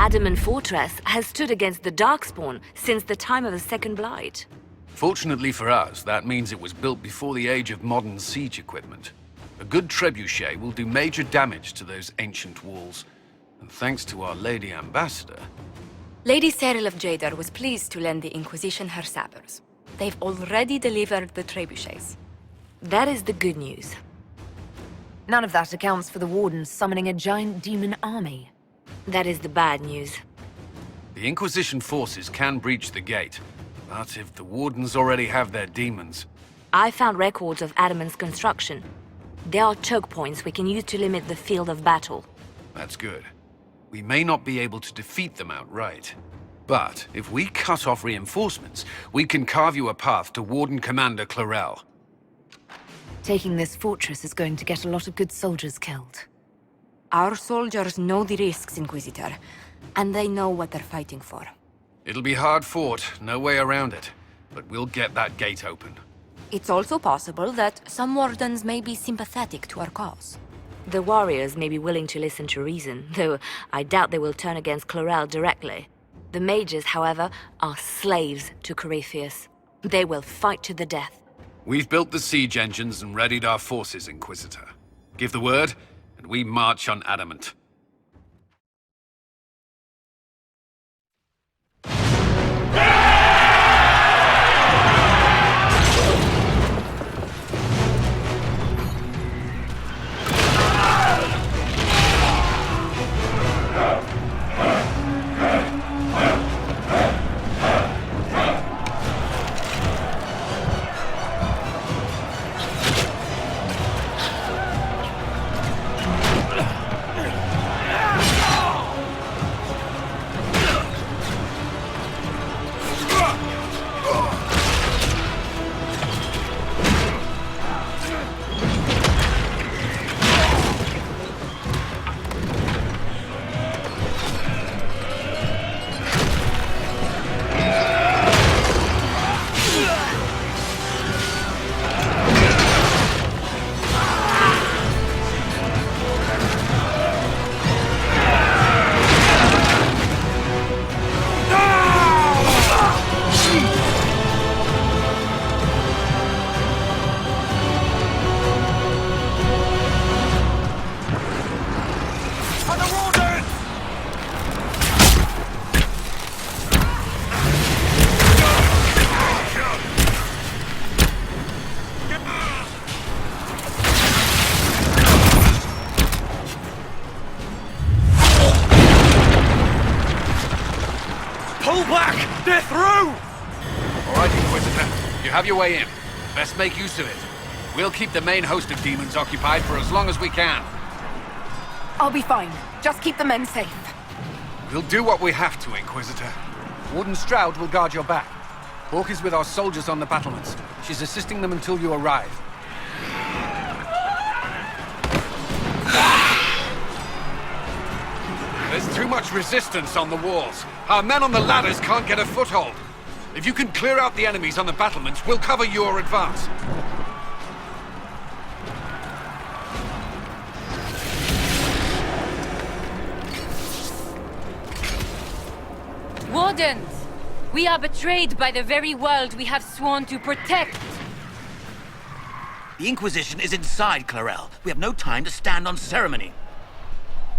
Adamant Fortress has stood against the Darkspawn since the time of the Second Blight. Fortunately for us, that means it was built before the age of modern siege equipment. A good trebuchet will do major damage to those ancient walls. And thanks to our Lady Ambassador... Lady Cyril of Jadar was pleased to lend the Inquisition her sabers. They've already delivered the trebuchets. That is the good news. None of that accounts for the Wardens summoning a giant demon army. That is the bad news. The Inquisition forces can breach the gate. But if the Wardens already have their demons... I found records of Adamant's construction. There are choke points we can use to limit the field of battle. That's good. We may not be able to defeat them outright. But if we cut off reinforcements, we can carve you a path to Warden Commander Clarel. Taking this fortress is going to get a lot of good soldiers killed. Our soldiers know the risks, Inquisitor, and they know what they're fighting for. It'll be hard fought, no way around it. But we'll get that gate open. It's also possible that some Wardens may be sympathetic to our cause. The warriors may be willing to listen to reason, though I doubt they will turn against Clarel directly. The mages, however, are slaves to Corypheus. They will fight to the death. We've built the siege engines and readied our forces, Inquisitor. Give the word, and we march on Adamant. Pull back! They're through! All right, Inquisitor. You have your way in. Best make use of it. We'll keep the main host of demons occupied for as long as we can. I'll be fine. Just keep the men safe. We'll do what we have to, Inquisitor. Warden Stroud will guard your back. Hawk is with our soldiers on the battlements. She's assisting them until you arrive. There's too much resistance on the walls. Our men on the ladders can't get a foothold. If you can clear out the enemies on the battlements, we'll cover your advance. Wardens! We are betrayed by the very world we have sworn to protect! The Inquisition is inside, Clarel. We have no time to stand on ceremony.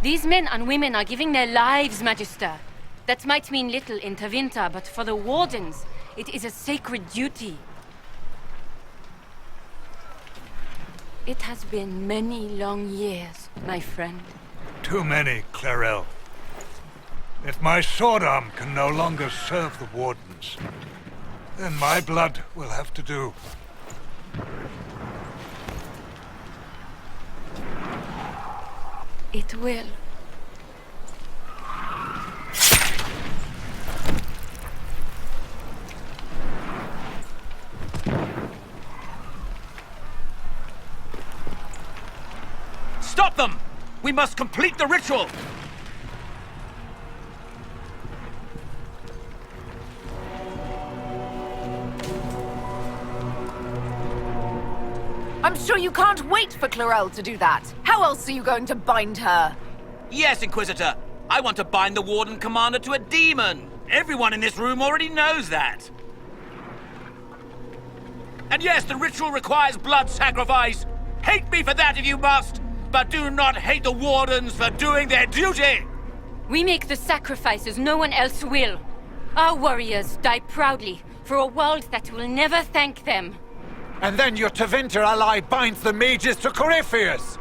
These men and women are giving their lives, Magister. That might mean little in Tevinter, but for the Wardens, it is a sacred duty. It has been many long years, my friend. Too many, Clarel. If my sword arm can no longer serve the Wardens, then my blood will have to do. It will. Stop them! We must complete the ritual! I'm sure you can't wait for Clarel to do that. How else are you going to bind her? Yes, Inquisitor. I want to bind the Warden Commander to a demon. Everyone in this room already knows that. And yes, the ritual requires blood sacrifice. Hate me for that if you must, but do not hate the Wardens for doing their duty. We make the sacrifices no one else will. Our warriors die proudly for a world that will never thank them. And then your Tevinter ally binds the mages to Corypheus!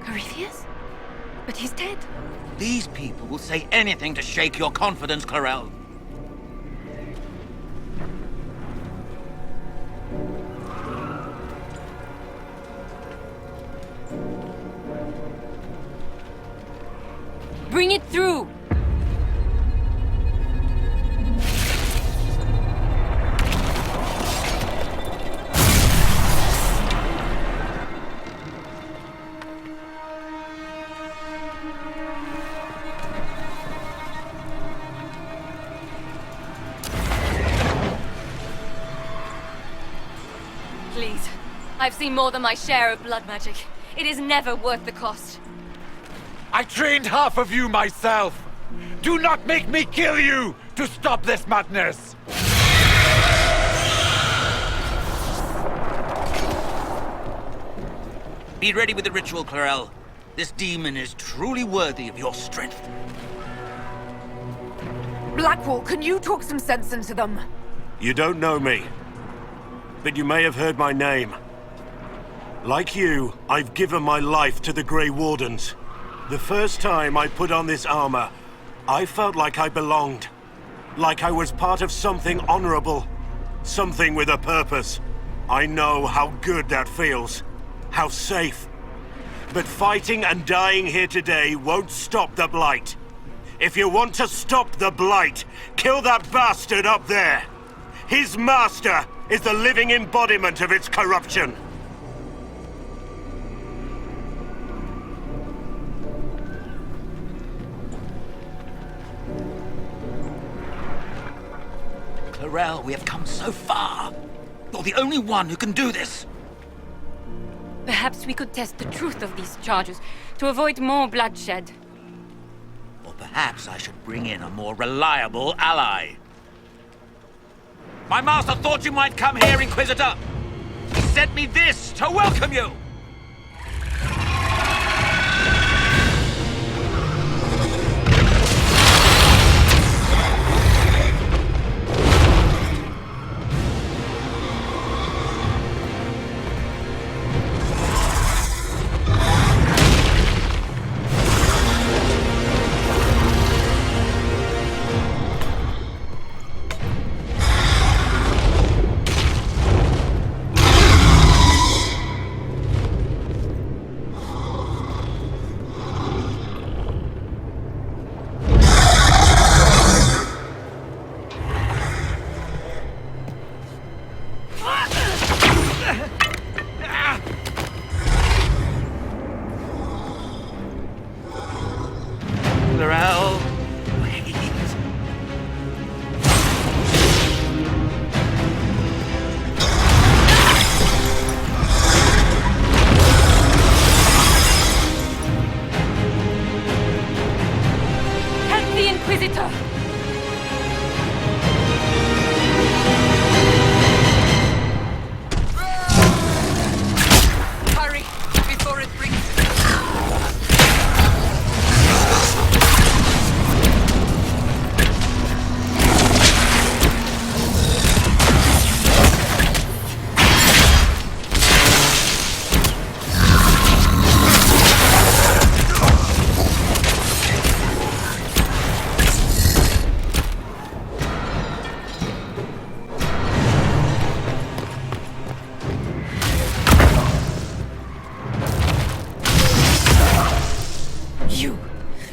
Corypheus? But he's dead. These people will say anything to shake your confidence, Clarel. Bring it through! Please. I've seen more than my share of blood magic. It is never worth the cost. I trained half of you myself! Do not make me kill you to stop this madness! Be ready with the ritual, Clarel. This demon is truly worthy of your strength. Blackwall, can you talk some sense into them? You don't know me, but you may have heard my name. Like you, I've given my life to the Grey Wardens. The first time I put on this armor, I felt like I belonged. Like I was part of something honorable. Something with a purpose. I know how good that feels. How safe. But fighting and dying here today won't stop the Blight. If you want to stop the Blight, kill that bastard up there. His master is the living embodiment of its corruption. Clarel, we have come so far. You're the only one who can do this. Perhaps we could test the truth of these charges to avoid more bloodshed. Or perhaps I should bring in a more reliable ally. My master thought you might come here, Inquisitor. He sent me this to welcome you. Clarel, wait. Help the Inquisitor! Hurry, before it brings...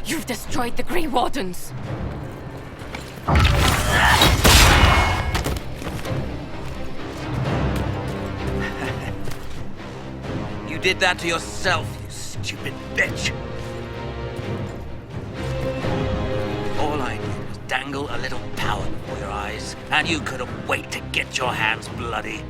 You've destroyed the Grey Wardens! You did that to yourself, you stupid bitch. All I did was dangle a little power before your eyes, and you couldn't wait to get your hands bloody.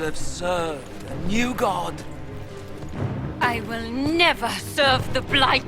have served a new god. I will never serve the Blight!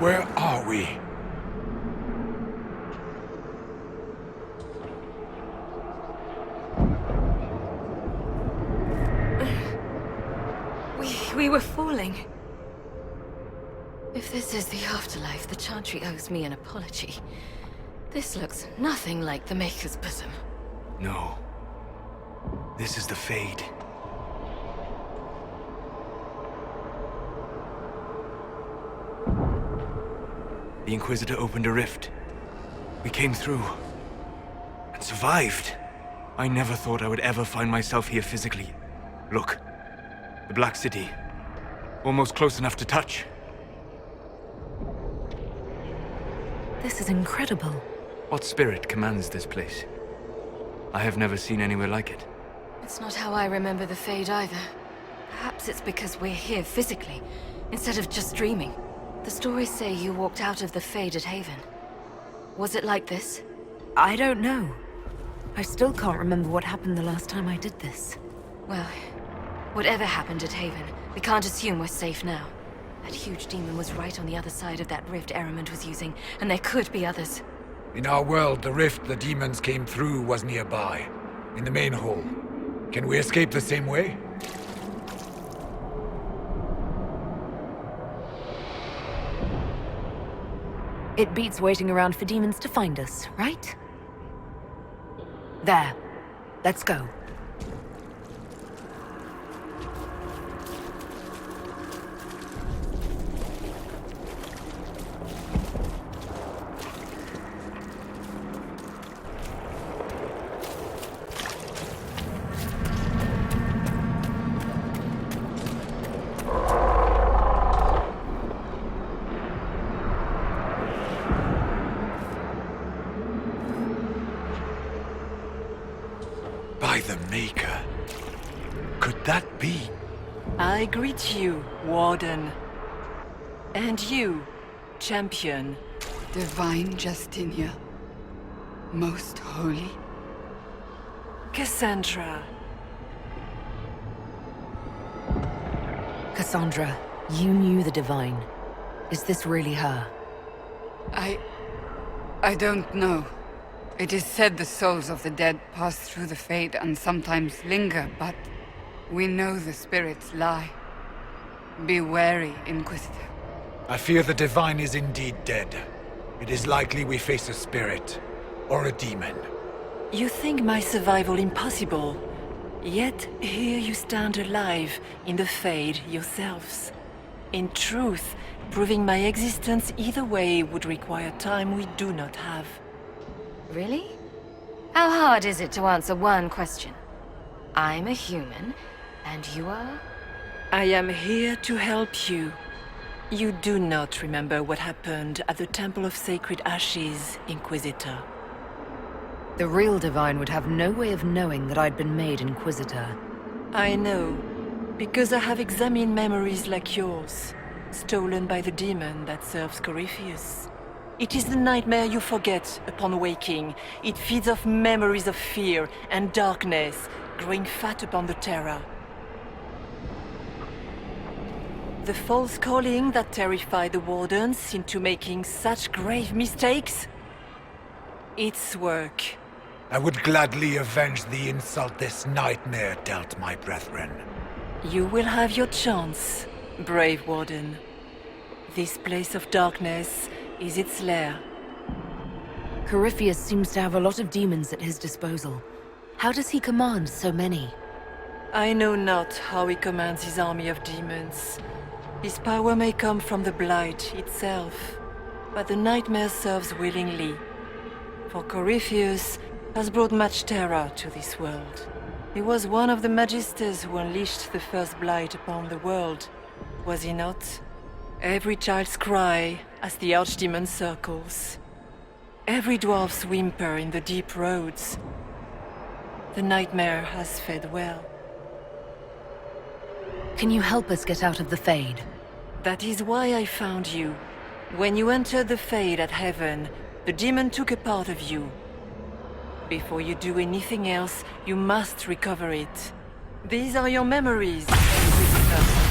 Where are we? We were falling. If this is the afterlife, the Chantry owes me an apology. This looks nothing like the Maker's bosom. No. This is the Fade. The Inquisitor opened a rift. We came through. And survived. I never thought I would ever find myself here physically. Look. The Black City. Almost close enough to touch. This is incredible. What spirit commands this place? I have never seen anywhere like it. It's not how I remember the Fade either. Perhaps it's because we're here physically, instead of just dreaming. The stories say you walked out of the Fade at Haven. Was it like this? I don't know. I still can't remember what happened the last time I did this. Well, whatever happened at Haven, we can't assume we're safe now. That huge demon was right on the other side of that rift Eramond was using, and there could be others. In our world, the rift the demons came through was nearby, in the main hall. Can we escape the same way? It beats waiting around for demons to find us, right? There. Let's go. By the Maker. Could that be? I greet you, Warden. And you, Champion. Divine Justinia. Most holy. Cassandra. Cassandra, you knew the Divine. Is this really her? I don't know. It is said the souls of the dead pass through the Fade and sometimes linger, but we know the spirits lie. Be wary, Inquisitor. I fear the Divine is indeed dead. It is likely we face a spirit, or a demon. You think my survival impossible, yet here you stand alive in the Fade yourselves. In truth, proving my existence either way would require time we do not have. Really? How hard is it to answer one question? I'm a human, and you are? I am here to help you. You do not remember what happened at the Temple of Sacred Ashes, Inquisitor. The real Divine would have no way of knowing that I'd been made Inquisitor. I know, because I have examined memories like yours, stolen by the demon that serves Corypheus. It is the nightmare you forget upon waking. It feeds off memories of fear and darkness, growing fat upon the terror. The false calling that terrified the Wardens into making such grave mistakes? It's work. I would gladly avenge the insult this nightmare dealt my brethren. You will have your chance, brave Warden. This place of darkness is its lair. Corypheus seems to have a lot of demons at his disposal. How does he command so many? I know not how he commands his army of demons. His power may come from the Blight itself, but the nightmare serves willingly. For Corypheus has brought much terror to this world. He was one of the Magisters who unleashed the first Blight upon the world, was he not? Every child's cry as the Archdemon circles. Every dwarf's whimper in the deep roads. The nightmare has fed well. Can you help us get out of the Fade? That is why I found you. When you entered the Fade at Heaven, the demon took a part of you. Before you do anything else, you must recover it. These are your memories, Inquisitor.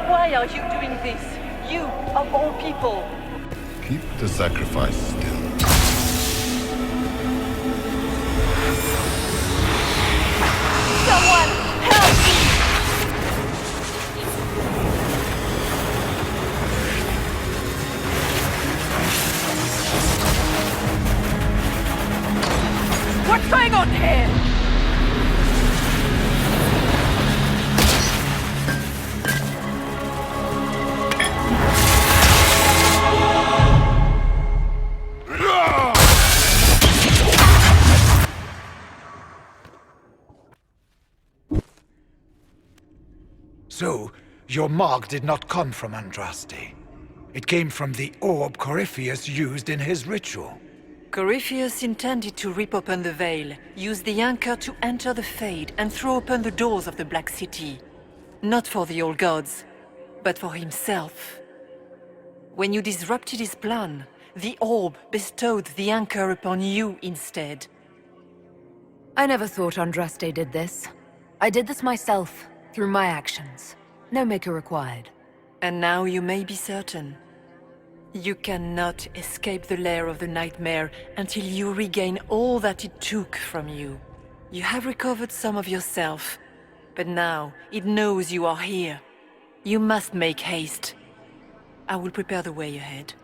Why are you doing this? You, of all people! Keep the sacrifice still. Someone, help! What's going on here? So, your mark did not come from Andraste. It came from the orb Corypheus used in his ritual. Corypheus intended to rip open the veil, use the anchor to enter the Fade, and throw open the doors of the Black City. Not for the old gods, but for himself. When you disrupted his plan, the orb bestowed the anchor upon you instead. I never thought Andraste did this. I did this myself, through my actions. No maker required. And now you may be certain. You cannot escape the lair of the nightmare until you regain all that it took from you. You have recovered some of yourself, but now it knows you are here. You must make haste. I will prepare the way ahead.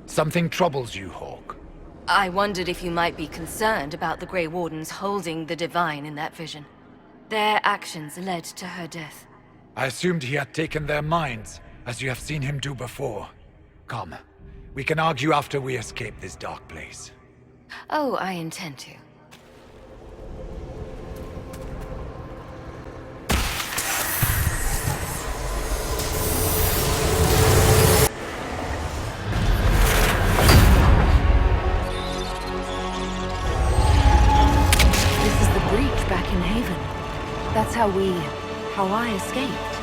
Something troubles you, Hawke. I wondered if you might be concerned about the Grey Wardens holding the Divine in that vision. Their actions led to her death. I assumed he had taken their minds, as you have seen him do before. Come, we can argue after we escape this dark place. Oh, I intend to. This is the breach back in Haven. That's how I escaped.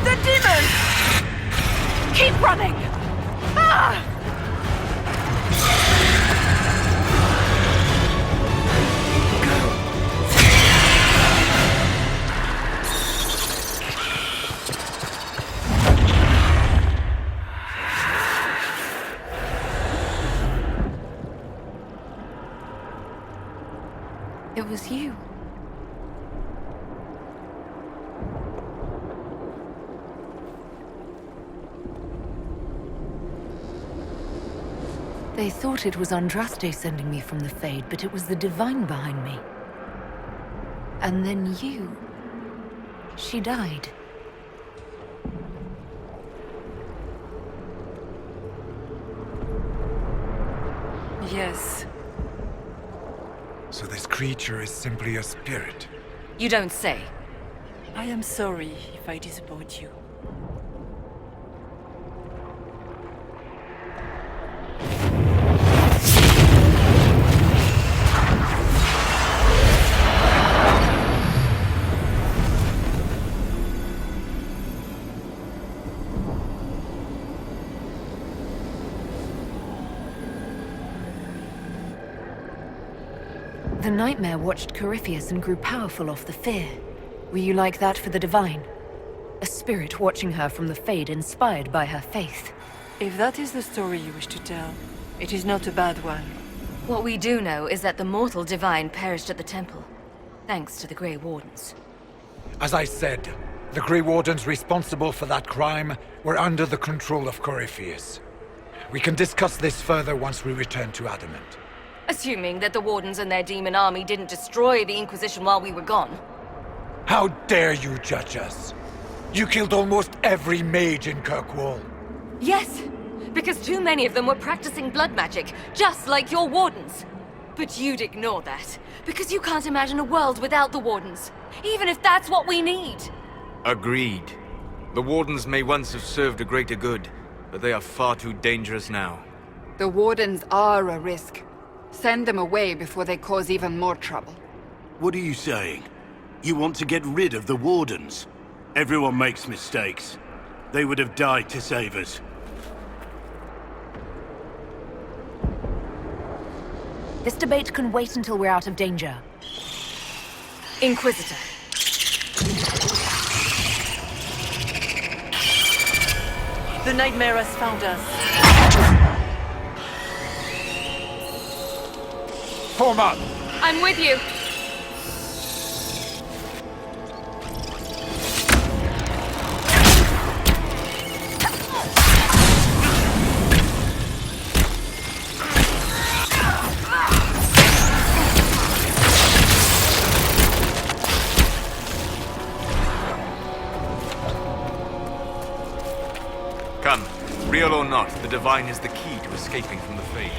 The demon! Keep running! Ah! It was you. They thought it was Andraste sending me from the Fade, but it was the Divine behind me. And then you... She died. Yes. So this creature is simply a spirit? You don't say. I am sorry if I disappoint you. The Nightmare watched Corypheus and grew powerful off the fear. Were you like that for the Divine? A spirit watching her from the Fade, inspired by her faith. If that is the story you wish to tell, it is not a bad one. What we do know is that the mortal Divine perished at the temple, thanks to the Grey Wardens. As I said, the Grey Wardens responsible for that crime were under the control of Corypheus. We can discuss this further once we return to Adamant. Assuming that the Wardens and their demon army didn't destroy the Inquisition while we were gone. How dare you judge us? You killed almost every mage in Kirkwall. Yes, because too many of them were practicing blood magic, just like your Wardens. But you'd ignore that, because you can't imagine a world without the Wardens, even if that's what we need. Agreed. The Wardens may once have served a greater good, but they are far too dangerous now. The Wardens are a risk. Send them away before they cause even more trouble. What are you saying? You want to get rid of the Wardens? Everyone makes mistakes. They would have died to save us. This debate can wait until we're out of danger. Inquisitor. The Nightmare has found us. Form up! I'm with you. Come, real or not, the Divine is the key to escaping from the Fade.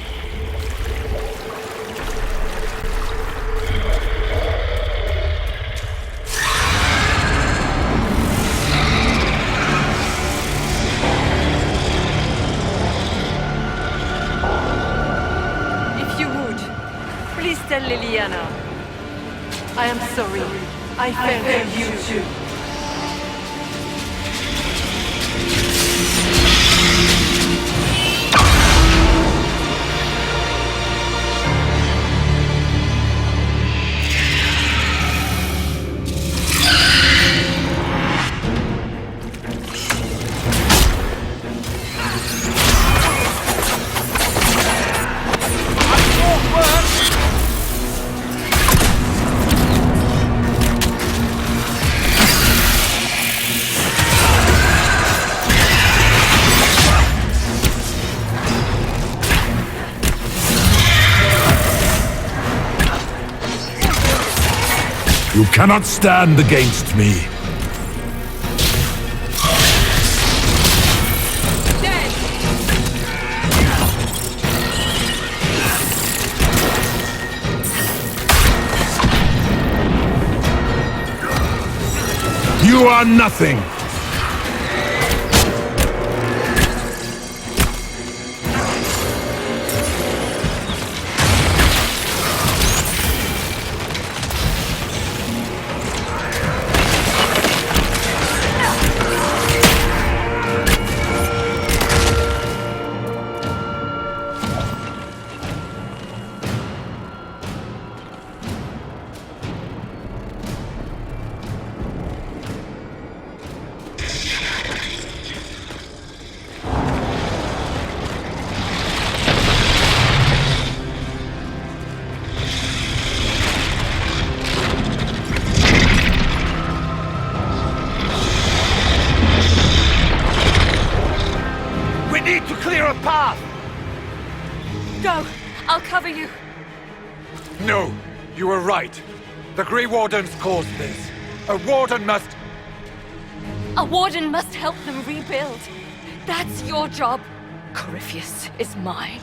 If you would, please tell Liliana. I am sorry. I failed you too. You cannot stand against me. You are nothing. We need to clear a path! Go! I'll cover you! No, you were right. The Grey Wardens caused this. A Warden must... A Warden must help them rebuild. That's your job. Corypheus is mine.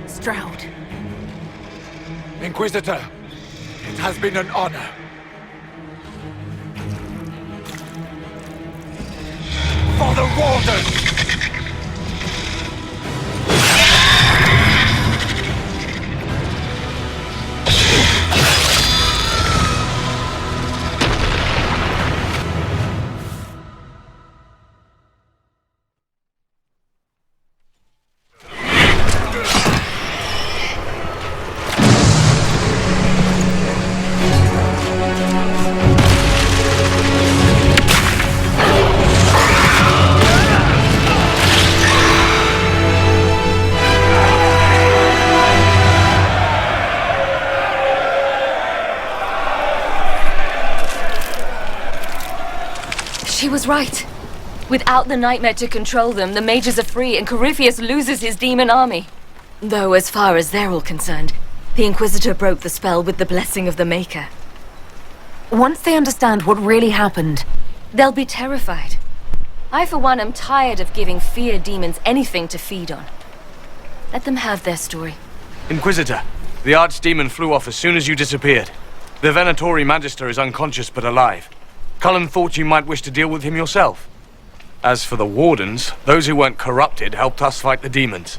Stroud. Inquisitor, it has been an honor. For the Warden! She was right. Without the Nightmare to control them, the mages are free and Corypheus loses his demon army. Though as far as they're all concerned, the Inquisitor broke the spell with the blessing of the Maker. Once they understand what really happened, they'll be terrified. I, for one, am tired of giving fear demons anything to feed on. Let them have their story. Inquisitor, the Archdemon flew off as soon as you disappeared. The Venatori Magister is unconscious but alive. Cullen thought you might wish to deal with him yourself. As for the Wardens, those who weren't corrupted helped us fight the demons.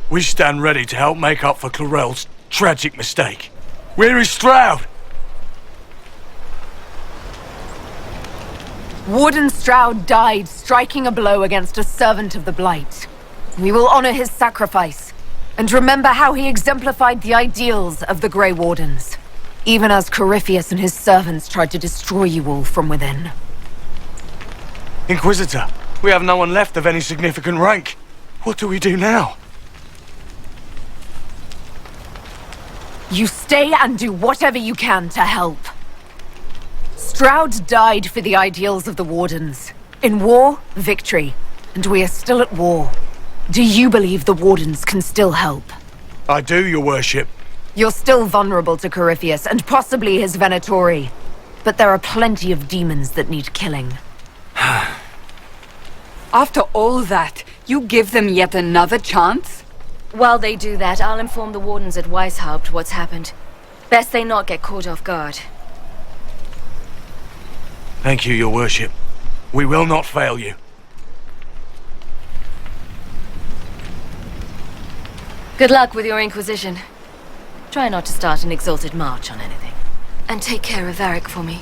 We stand ready to help make up for Clarel's tragic mistake. Where is Stroud? Warden Stroud died striking a blow against a servant of the Blight. We will honor his sacrifice, and remember how he exemplified the ideals of the Grey Wardens, even as Corypheus and his servants tried to destroy you all from within. Inquisitor, we have no one left of any significant rank. What do we do now? You stay and do whatever you can to help. Stroud died for the ideals of the Wardens. In war, victory. And we are still at war. Do you believe the Wardens can still help? I do, your worship. You're still vulnerable to Corypheus, and possibly his Venatori. But there are plenty of demons that need killing. After all that, you give them yet another chance? While they do that, I'll inform the Wardens at Weishaupt what's happened. Best they not get caught off guard. Thank you, your worship. We will not fail you. Good luck with your Inquisition. Try not to start an exalted march on anything. And take care of Varric for me.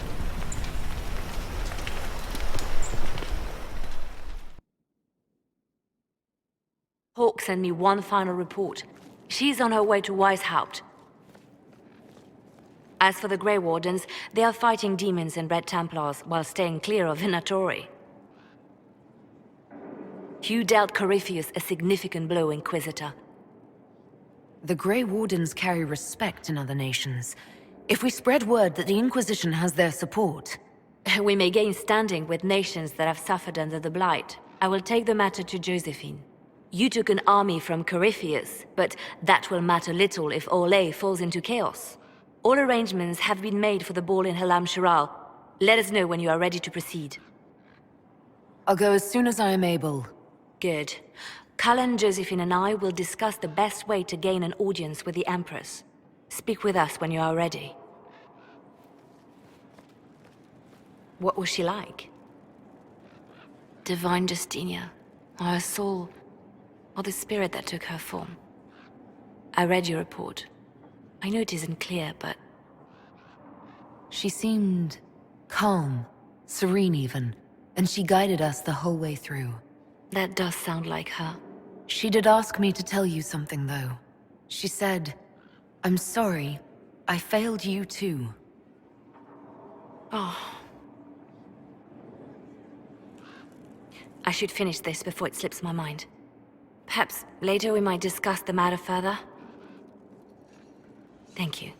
Hawk sent me one final report. She's on her way to Weishaupt. As for the Grey Wardens, they are fighting demons and Red Templars while staying clear of Venatori. You dealt Corypheus a significant blow, Inquisitor. The Grey Wardens carry respect in other nations. If we spread word that the Inquisition has their support... We may gain standing with nations that have suffered under the Blight. I will take the matter to Josephine. You took an army from Corypheus, but that will matter little if Orlais falls into chaos. All arrangements have been made for the ball in Halam Shiral. Let us know when you are ready to proceed. I'll go as soon as I am able. Good. Cullen, Josephine and I will discuss the best way to gain an audience with the Empress. Speak with us when you are ready. What was she like? Divine Justinia, or her soul, or the spirit that took her form. I read your report. I know it isn't clear, but... She seemed calm, serene even, and she guided us the whole way through. That does sound like her. She did ask me to tell you something, though. She said, "I'm sorry, I failed you too." Oh. I should finish this before it slips my mind. Perhaps later we might discuss the matter further. Thank you.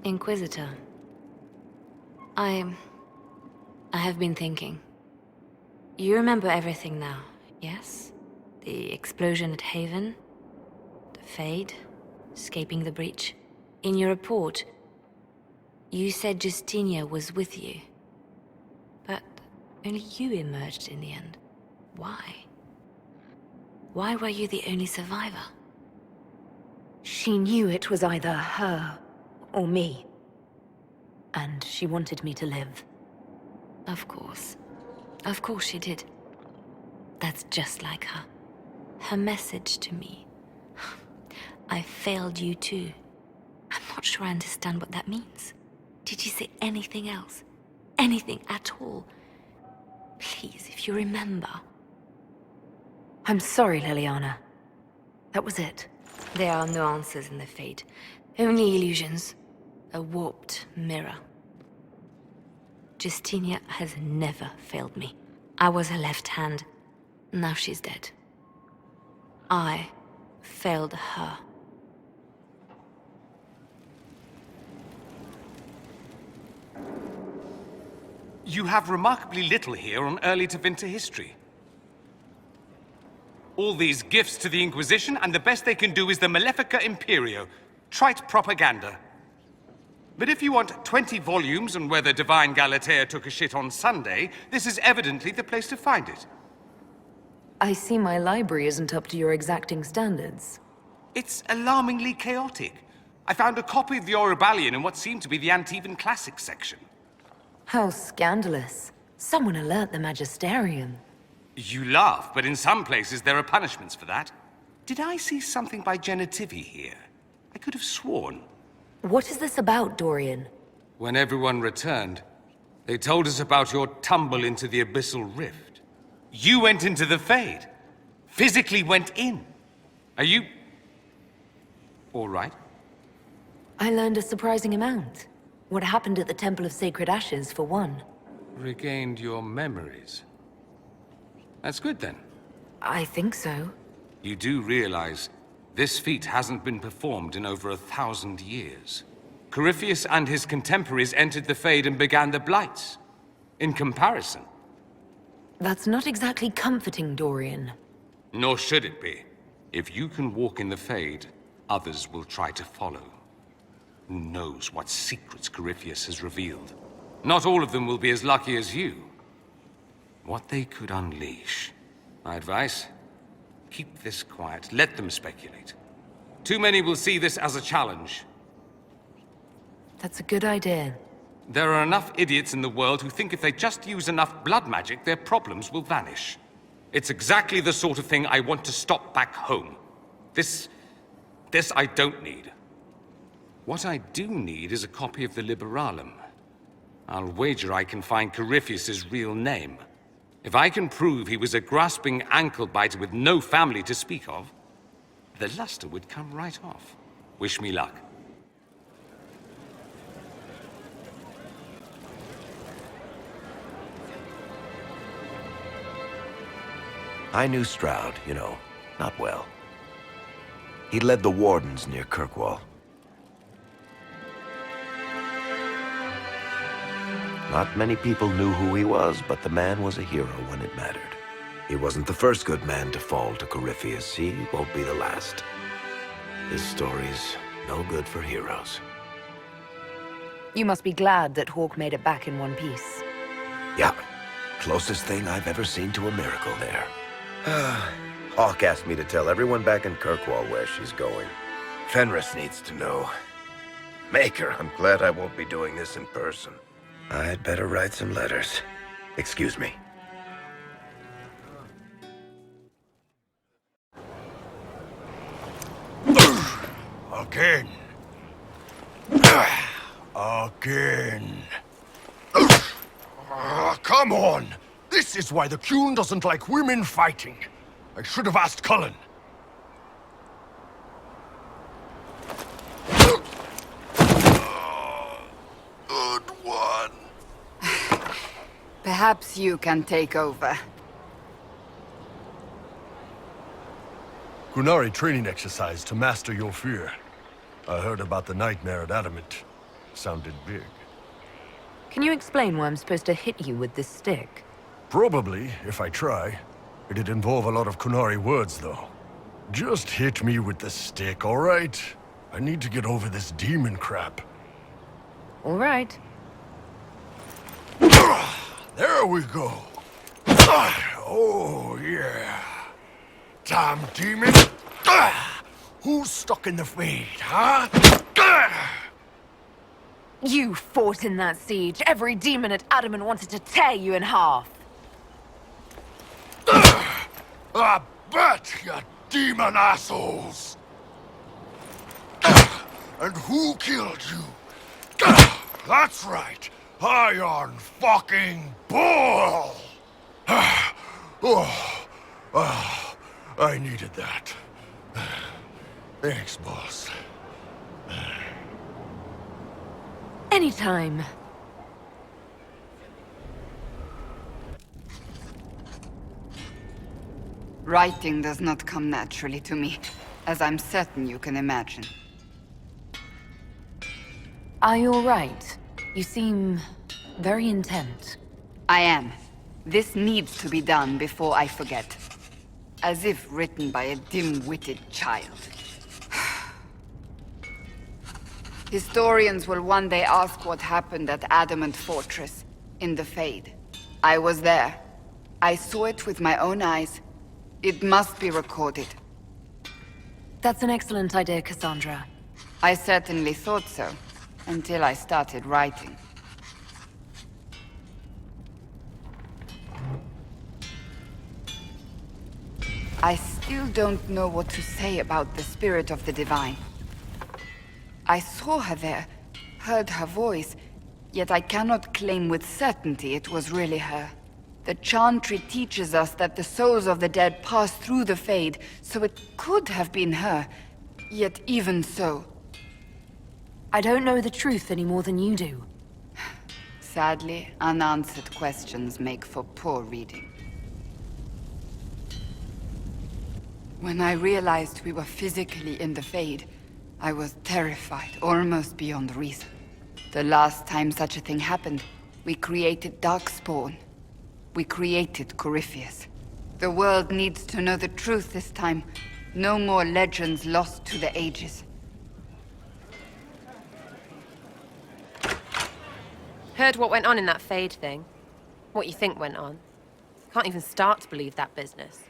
Inquisitor, I have been thinking. You remember everything now, yes? The explosion at Haven, the Fade, escaping the breach. In your report, you said Justinia was with you. But only you emerged in the end. Why? Why were you the only survivor? She knew it was either her or me. And she wanted me to live. Of course. Of course she did. That's just like her. Her message to me. I failed you too. I'm not sure I understand what that means. Did she say anything else? Anything at all? Please, if you remember. I'm sorry, Leliana. That was it. There are no answers in the Fade. Only illusions. A warped mirror. Justinia has never failed me. I was her left hand. Now she's dead. I failed her. You have remarkably little here on early Tevinter history. All these gifts to the Inquisition, and the best they can do is the Malefica Imperio. Trite propaganda. But if you want 20 volumes on whether Divine Galatea took a shit on Sunday, this is evidently the place to find it. I see my library isn't up to your exacting standards. It's alarmingly chaotic. I found a copy of the Oribalian in what seemed to be the Antivan Classics section. How scandalous. Someone alert the Magisterium. You laugh, but in some places there are punishments for that. Did I see something by Genitivi here? I could have sworn. What is this about, Dorian? When everyone returned, they told us about your tumble into the Abyssal Rift. You went into the Fade. Physically went in. Are you... all right? I learned a surprising amount. What happened at the Temple of Sacred Ashes, for one. Regained your memories. That's good, then. I think so. You do realize this feat hasn't been performed in over 1,000 years. Corypheus and his contemporaries entered the Fade and began the Blights. In comparison. That's not exactly comforting, Dorian. Nor should it be. If you can walk in the Fade, others will try to follow. Who knows what secrets Corypheus has revealed? Not all of them will be as lucky as you. What they could unleash. My advice? Keep this quiet. Let them speculate. Too many will see this as a challenge. That's a good idea. There are enough idiots in the world who think if they just use enough blood magic, their problems will vanish. It's exactly the sort of thing I want to stop back home. This I don't need. What I do need is a copy of the Liberalum. I'll wager I can find Corypheus's real name. If I can prove he was a grasping ankle-biter with no family to speak of, the luster would come right off. Wish me luck. I knew Stroud, you know, not well. He led the Wardens near Kirkwall. Not many people knew who he was, but the man was a hero when it mattered. He wasn't the first good man to fall to Corypheus. He won't be the last. This story's no good for heroes. You must be glad that Hawke made it back in one piece. Yeah, closest thing I've ever seen to a miracle there. Hawke asked me to tell everyone back in Kirkwall where she's going. Fenris needs to know. Maker, I'm glad I won't be doing this in person. I'd better write some letters. Excuse me. Again. Again. Come on! This is why the Qun doesn't like women fighting. I should have asked Cullen. Good one. Perhaps you can take over. Qunari training exercise to master your fear. I heard about the nightmare at Adamant. Sounded big. Can you explain why I'm supposed to hit you with this stick? Probably, if I try. It'd involve a lot of Kunari words, though. Just hit me with the stick, all right? I need to get over this demon crap. All right. There we go. Oh, yeah. Damn demon. Who's stuck in the Fade, huh? You fought in that siege. Every demon at Adamant wanted to tear you in half. I bet, you demon assholes! And who killed you? That's right, Iron fucking Bull! I needed that. Thanks, boss. Anytime. Writing does not come naturally to me, as I'm certain you can imagine. Are you all right? You seem very intent. I am. This needs to be done before I forget. As if written by a dim-witted child. Historians will one day ask what happened at Adamant Fortress, in the Fade. I was there. I saw it with my own eyes. It must be recorded. That's an excellent idea, Cassandra. I certainly thought so, until I started writing. I still don't know what to say about the Spirit of the Divine. I saw her there, heard her voice, yet I cannot claim with certainty it was really her. The Chantry teaches us that the souls of the dead pass through the Fade, so it could have been her. Yet even so... I don't know the truth any more than you do. Sadly, unanswered questions make for poor reading. When I realized we were physically in the Fade, I was terrified, almost beyond reason. The last time such a thing happened, we created Darkspawn. We created Corypheus. The world needs to know the truth this time. No more legends lost to the ages. Heard what went on in that Fade thing? What you think went on? Can't even start to believe that business.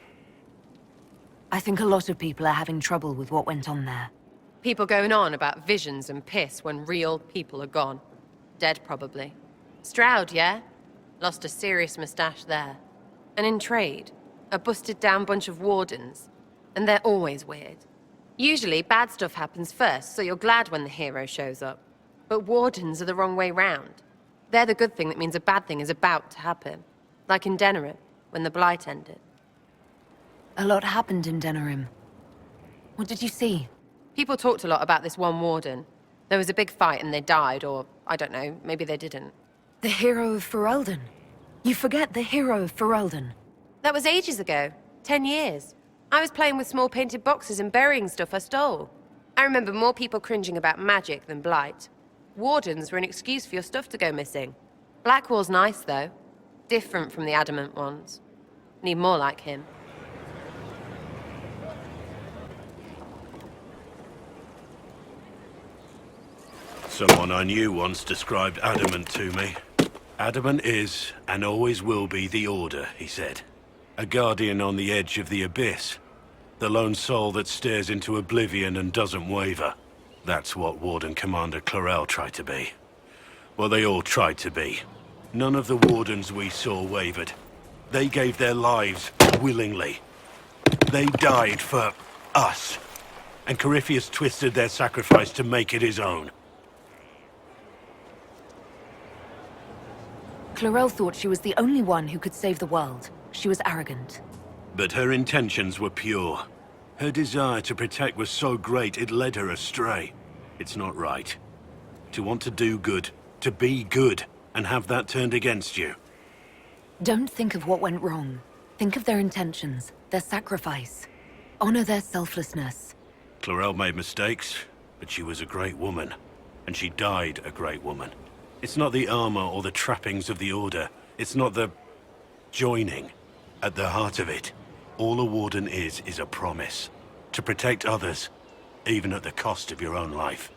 I think a lot of people are having trouble with what went on there. People going on about visions and piss when real people are gone. Dead, probably. Stroud, yeah? Lost a serious mustache there. And in trade, a busted-down bunch of wardens. And they're always weird. Usually, bad stuff happens first, so you're glad when the hero shows up. But wardens are the wrong way round. They're the good thing that means a bad thing is about to happen. Like in Denerim, when the Blight ended. A lot happened in Denerim. What did you see? People talked a lot about this one warden. There was a big fight and they died, or, I don't know, maybe they didn't. The hero of Ferelden. You forget the hero of Ferelden. That was ages ago. 10 years. I was playing with small painted boxes and burying stuff I stole. I remember more people cringing about magic than Blight. Wardens were an excuse for your stuff to go missing. Blackwall's nice, though. Different from the Adamant ones. Need more like him. Someone I knew once described Adamant to me. Adamant is, and always will be, the Order, he said. A guardian on the edge of the abyss. The lone soul that stares into oblivion and doesn't waver. That's what Warden Commander Clarel tried to be. Well, they all tried to be. None of the Wardens we saw wavered. They gave their lives willingly. They died for us. And Corypheus twisted their sacrifice to make it his own. Clarel thought she was the only one who could save the world. She was arrogant. But her intentions were pure. Her desire to protect was so great it led her astray. It's not right. To want to do good, to be good, and have that turned against you. Don't think of what went wrong. Think of their intentions, their sacrifice. Honor their selflessness. Clarel made mistakes, but she was a great woman. And she died a great woman. It's not the armor or the trappings of the Order. It's not the joining. At the heart of it, all a Warden is a promise. To protect others, even at the cost of your own life.